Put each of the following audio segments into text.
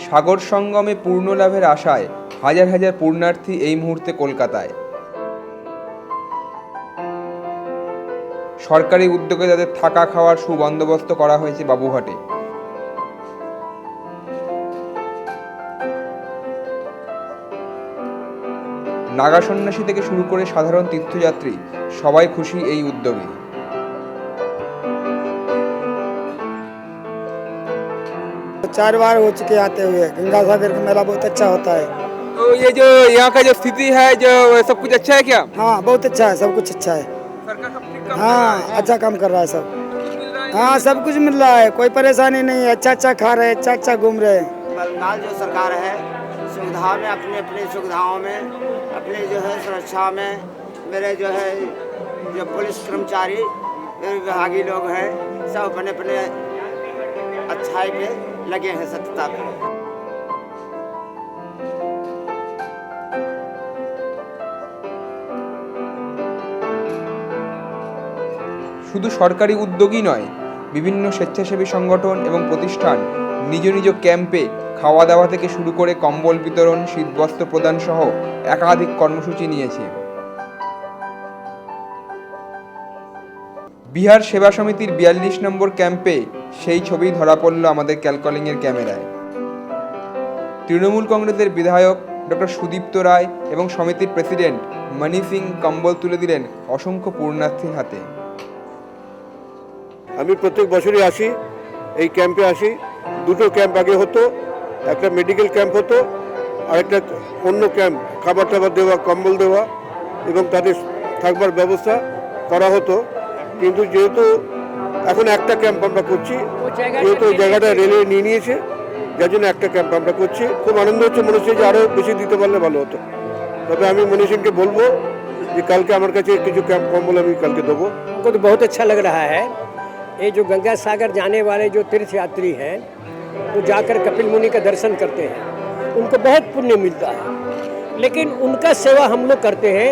সাগর সঙ্গমে পূর্ণ লাভের আশায় হাজার হাজার পুণ্যার্থী এই মুহূর্তে কলকাতায়। সরকারি উদ্যোগে তাদের থাকা খাওয়ার সুবন্দোবস্ত করা হয়েছে বাবুঘাটে। নাগা সন্ন্যাসী থেকে শুরু করে সাধারণ তীর্থযাত্রী সবাই খুশি এই উদ্যোগে। 4 बार हो चुके आते हुए। गंगा सागर का मेला बहुत अच्छा होता है। तो ये जो यहाँ का जो स्थिति है, जो सब कुछ अच्छा है क्या? हाँ बहुत अच्छा है, सब कुछ अच्छा है। सरकार सब ठीक काम कर रहा हाँ है? अच्छा काम कर रहा है सब। मिल रहा है? हाँ सब कुछ मिल रहा है, कोई परेशानी नहीं है। अच्छा अच्छा खा रहे, अच्छा अच्छा घूम रहे। बंगाल जो सरकार है सुविधा में अपनी अपनी सुविधाओं में अपनी जो है सुरक्षा में मेरे जो है जो पुलिस कर्मचारी विभागीय लोग हैं सब अपने अपने अच्छाई पे लगे हैं, सत्यता पे। শুধু সরকারি উদ্যোগই নয়, বিভিন্ন স্বেচ্ছাসেবী সংগঠন এবং প্রতিষ্ঠান নিজ নিজ ক্যাম্পে খাওয়া দাওয়া থেকে শুরু করে কম্বল বিতরণ, শীতবস্ত্র প্রদান সহ একাধিক কর্মসূচি নিয়েছে। বিহার সেবা সমিতির 42 নম্বর ক্যাম্পে সেই ছবি ধরা পড়ল আমাদের ক্যালকলিংয়ের ক্যামেরায়। তৃণমূল কংগ্রেসের বিধায়ক ডক্টর সুদীপ্ত রায় এবং সমিতির প্রেসিডেন্ট মণি সিং কম্বল তুলে দিলেন অসংখ্য পূর্ণার্থীর হাতে। আমি প্রত্যেক বছরই আসি, এই ক্যাম্পে আসি। দুটো ক্যাম্প আগে হতো, একটা মেডিকেল ক্যাম্প হতো আর একটা অন্য ক্যাম্প, খাবার টাবার দেওয়া, কম্বল দেওয়া এবং তাদের থাকবার ব্যবস্থা করা হতো। কিন্তু যেহেতু এখন একটা ক্যাম্প আমরা করছি, যেহেতু ওই জায়গাটা রেলওয়ে নিয়ে নিয়েছে, যার জন্য একটা ক্যাম্প আমরা করছি। খুব আনন্দ হচ্ছে, মনে হচ্ছে যে আরও বেশি দিতে পারলে ভালো হতো। তবে আমি মণি সিংকে বলবো যে কালকে আমার কাছে কিছু ক্যাম্প কম্বল আমি কালকে দেবো। हमको तो बहुत अच्छा लग रहा है। ये जो गंगा सागर जाने वाले जो तीर्थ यात्री हैं वो जाकर कपिल मुनि का दर्शन करते हैं, उनको बहुत पुण्य मिलता है। लेकिन उनका सेवा हम लोग करते हैं,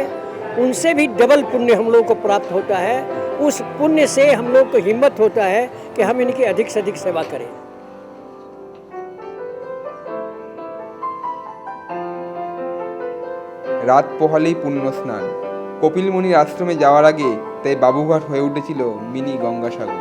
उनसे भी डबल पुण्य हम लोग को प्राप्त होता है। उस पुण्य से हम लोग को हिम्मत होता है कि हम इनकी अधिक से अधिक सेवा करें। রাত পোহালেই পুণ্য স্নান। কপিল মুনির আশ্রমে যাওয়ার আগে তাই বাবুঘাট হয়ে উঠেছিল মিনি গঙ্গাসাগর।